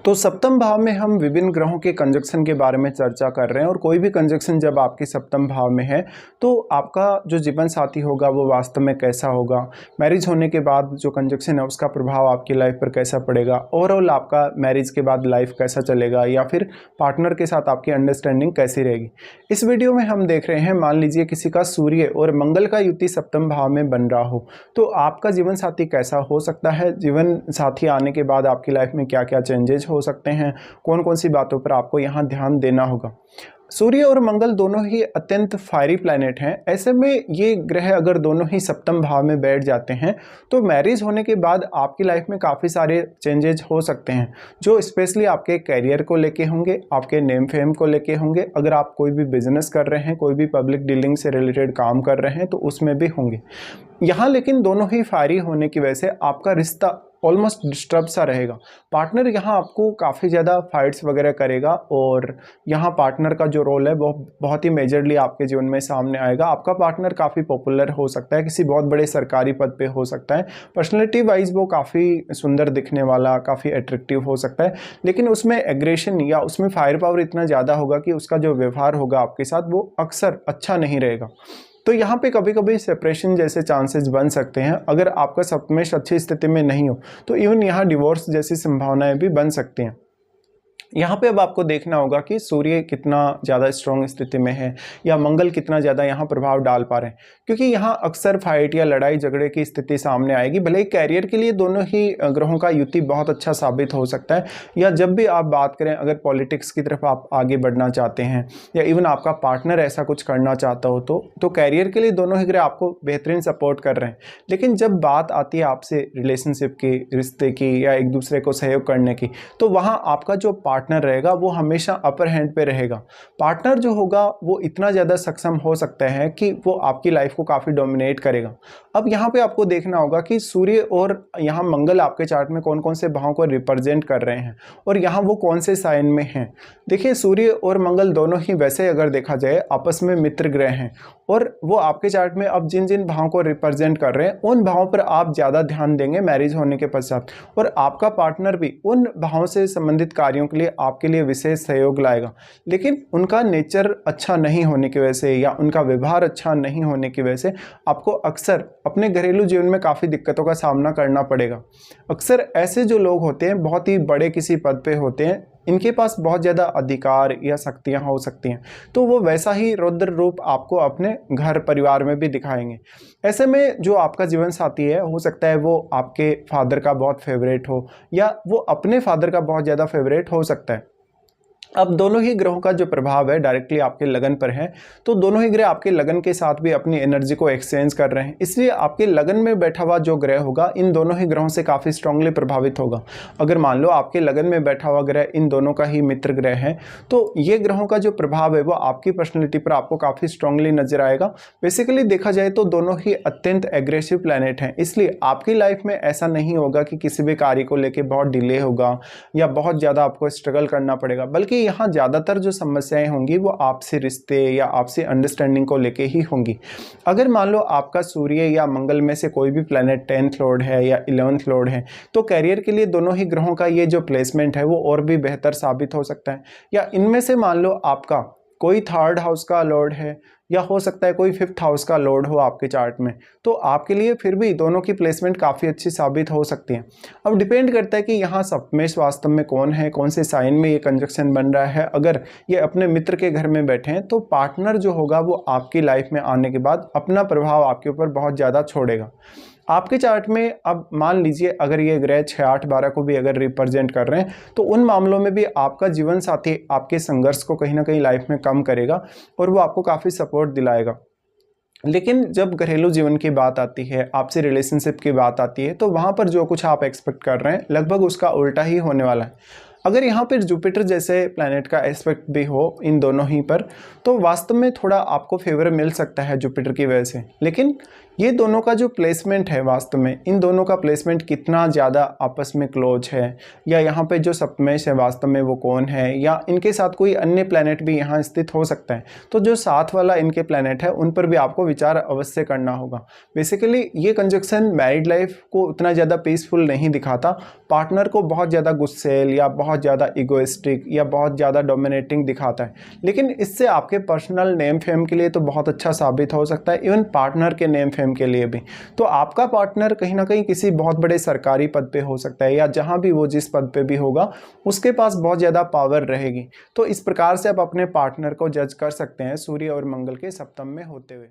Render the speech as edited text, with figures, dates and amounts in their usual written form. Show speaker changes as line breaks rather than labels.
तो सप्तम भाव में हम विभिन्न ग्रहों के कंजक्शन के बारे में चर्चा कर रहे हैं और कोई भी कंजक्शन जब आपके सप्तम भाव में है तो आपका जो जीवन साथी होगा वो वास्तव में कैसा होगा, मैरिज होने के बाद जो कंजक्शन है उसका प्रभाव आपकी लाइफ पर कैसा पड़ेगा, ओवरऑल आपका मैरिज के बाद लाइफ कैसा चलेगा या फिर पार्टनर के साथ आपकी अंडरस्टैंडिंग कैसी रहेगी। इस वीडियो में हम देख रहे हैं, मान लीजिए किसी का सूर्य और मंगल का युति सप्तम भाव में बन रहा हो तो आपका जीवन साथी कैसा हो सकता है, जीवन साथी आने के बाद आपकी लाइफ में क्या क्या चेंजेस हो सकते हैं, कौन कौन सी बातों पर आपको यहाँ ध्यान देना होगा। सूर्य और मंगल दोनों ही अत्यंत फायरी प्लैनेट हैं। ऐसे में ये ग्रह अगर दोनों ही सप्तम भाव में बैठ जाते हैं तो मैरिज होने के बाद आपकी लाइफ में काफ़ी सारे चेंजेस हो सकते हैं, जो स्पेशली आपके कैरियर को लेके होंगे, आपके नेम फेम को लेके होंगे। अगर आप कोई भी बिजनेस कर रहे हैं, कोई भी पब्लिक डीलिंग से रिलेटेड काम कर रहे हैं तो उसमें भी होंगे यहाँ। लेकिन दोनों ही फायरी होने की वजह से आपका रिश्ता ऑलमोस्ट डिस्टर्ब सा रहेगा। पार्टनर यहाँ आपको काफ़ी ज़्यादा फाइट्स वगैरह करेगा और यहाँ पार्टनर का जो रोल है वो बहुत ही मेजरली आपके जीवन में सामने आएगा। आपका पार्टनर काफ़ी पॉपुलर हो सकता है, किसी बहुत बड़े सरकारी पद पे हो सकता है, पर्सनैलिटी वाइज वो काफ़ी सुंदर दिखने वाला, काफ़ी अट्रैक्टिव हो सकता है, लेकिन उसमें एग्रेशन या उसमें फायर पावर इतना ज़्यादा होगा कि उसका जो व्यवहार होगा आपके साथ वो अक्सर अच्छा नहीं रहेगा। तो यहाँ पे कभी कभी सेपरेशन जैसे चांसेस बन सकते हैं। अगर आपका सप्तमेश अच्छी स्थिति में नहीं हो तो इवन यहाँ डिवोर्स जैसी संभावनाएं भी बन सकती हैं। यहाँ पे अब आपको देखना होगा कि सूर्य कितना ज़्यादा स्ट्रॉन्ग स्थिति में है या मंगल कितना ज़्यादा यहाँ प्रभाव डाल पा रहे हैं, क्योंकि यहाँ अक्सर फाइट या लड़ाई झगड़े की स्थिति सामने आएगी। भले ही कैरियर के लिए दोनों ही ग्रहों का युति बहुत अच्छा साबित हो सकता है, या जब भी आप बात करें अगर पॉलिटिक्स की तरफ आप आगे बढ़ना चाहते हैं या इवन आपका पार्टनर ऐसा कुछ करना चाहता हो तो कैरियर के लिए दोनों ही ग्रह आपको बेहतरीन सपोर्ट कर रहे हैं। लेकिन जब बात आती है आपसे रिलेशनशिप की, रिश्ते की या एक दूसरे को सहयोग करने की, तो वहाँ आपका जो पार्टनर रहेगा वो हमेशा अपर हैंड पे रहेगा। पार्टनर जो होगा वो इतना ज़्यादा सक्षम हो सकता है कि वो आपकी लाइफ को काफ़ी डोमिनेट करेगा। अब यहाँ पे आपको देखना होगा कि सूर्य और यहाँ मंगल आपके चार्ट में कौन कौन से भावों को रिप्रेजेंट कर रहे हैं और यहाँ वो कौन से साइन में हैं। देखिए, सूर्य और मंगल दोनों ही वैसे अगर देखा जाए आपस में मित्र ग्रह हैं और वो आपके चार्ट में अब जिन जिन भावों को रिप्रेजेंट कर रहे हैं उन भावों पर आप ज़्यादा ध्यान देंगे मैरिज होने के पश्चात, और आपका पार्टनर भी उन भावों से संबंधित कार्यों के लिए आपके लिए विशेष सहयोग लाएगा। लेकिन उनका नेचर अच्छा नहीं होने की वजह से या उनका व्यवहार अच्छा नहीं होने की वजह से आपको अक्सर अपने घरेलू जीवन में काफ़ी दिक्कतों का सामना करना पड़ेगा। अक्सर ऐसे जो लोग होते हैं बहुत ही बड़े किसी पद पे होते हैं, इनके पास बहुत ज़्यादा अधिकार या शक्तियाँ हो सकती हैं, तो वो वैसा ही रौद्र रूप आपको अपने घर परिवार में भी दिखाएंगे। ऐसे में जो आपका जीवन साथी है हो सकता है वो आपके फादर का बहुत फेवरेट हो या वो अपने फादर का बहुत ज़्यादा फेवरेट हो सकता है। अब दोनों ही ग्रहों का जो प्रभाव है डायरेक्टली आपके लगन पर है, तो दोनों ही ग्रह आपके लगन के साथ भी अपनी एनर्जी को एक्सचेंज कर रहे हैं, इसलिए आपके लगन में बैठा हुआ जो ग्रह होगा इन दोनों ही ग्रहों से काफ़ी स्ट्रांगली प्रभावित होगा। अगर मान लो आपके लगन में बैठा हुआ ग्रह इन दोनों का ही मित्र ग्रह है तो ये ग्रहों का जो प्रभाव है वो आपकी पर्सनैलिटी पर आपको काफ़ी स्ट्रांगली नजर आएगा। बेसिकली देखा जाए तो दोनों ही अत्यंत एग्रेसिव प्लैनेट हैं, इसलिए आपकी लाइफ में ऐसा नहीं होगा कि किसी भी कार्य को लेकर बहुत डिले होगा या बहुत ज़्यादा आपको स्ट्रगल करना पड़ेगा, बल्कि यहाँ ज़्यादातर जो समस्याएं होंगी वो आपसी रिश्ते या आपसी अंडरस्टैंडिंग को लेके ही होंगी। अगर मान लो आपका सूर्य या मंगल में से कोई भी प्लैनेट 10th लॉर्ड है या 11th लॉर्ड है तो कैरियर के लिए दोनों ही ग्रहों का ये जो प्लेसमेंट है वो और भी बेहतर साबित हो सकता है। या इनमें से मान लो आपका कोई 3rd हाउस का लॉर्ड है या हो सकता है कोई 5th हाउस का लॉर्ड हो आपके चार्ट में, तो आपके लिए फिर भी दोनों की प्लेसमेंट काफ़ी अच्छी साबित हो सकती है। अब डिपेंड करता है कि यहाँ सप्तमेश वास्तव में कौन है, कौन से साइन में ये कंजक्शन बन रहा है। अगर ये अपने मित्र के घर में बैठे हैं तो पार्टनर जो होगा वो आपकी लाइफ में आने के बाद अपना प्रभाव आपके ऊपर बहुत ज़्यादा छोड़ेगा। आपके चार्ट में अब मान लीजिए अगर ये ग्रह 6, 8, 12 को भी अगर रिप्रेजेंट कर रहे हैं तो उन मामलों में भी आपका जीवन साथी आपके संघर्ष को कहीं ना कहीं लाइफ में कम करेगा और वो आपको काफ़ी सपोर्ट दिलाएगा। लेकिन जब घरेलू जीवन की बात आती है, आपसे रिलेशनशिप की बात आती है, तो वहाँ पर जो कुछ आप एक्सपेक्ट कर रहे हैं लगभग उसका उल्टा ही होने वाला है। अगर यहाँ पर जुपिटर जैसे प्लैनेट का एस्पेक्ट भी हो इन दोनों ही पर तो वास्तव में थोड़ा आपको फेवर मिल सकता है जुपिटर की वजह से। लेकिन ये दोनों का जो प्लेसमेंट है वास्तव में, इन दोनों का प्लेसमेंट कितना ज़्यादा आपस में क्लोज है, या यहाँ पे जो सप्तमेश है वास्तव में वो कौन है, या इनके साथ कोई अन्य प्लैनेट भी यहाँ स्थित हो सकता है। तो जो साथ वाला इनके प्लैनेट है उन पर भी आपको विचार अवश्य करना होगा। बेसिकली ये कंजक्शन मैरिड लाइफ को उतना ज़्यादा पीसफुल नहीं दिखाता, पार्टनर को बहुत ज़्यादा गुस्सेल या बहुत ज़्यादा इगोइस्टिक या बहुत ज़्यादा डोमिनेटिंग दिखाता है। लेकिन इससे आपके पर्सनल नेम फेम के लिए तो बहुत अच्छा साबित हो सकता है, इवन पार्टनर के नेम फेम के लिए भी। तो आपका पार्टनर कहीं ना कहीं किसी बहुत बड़े सरकारी पद पे हो सकता है, या जहाँ भी वो जिस पद पे भी होगा उसके पास बहुत ज़्यादा पावर रहेगी। तो इस प्रकार से आप अपने पार्टनर को जज कर सकते हैं सूर्य और मंगल के सप्तम में होते हुए।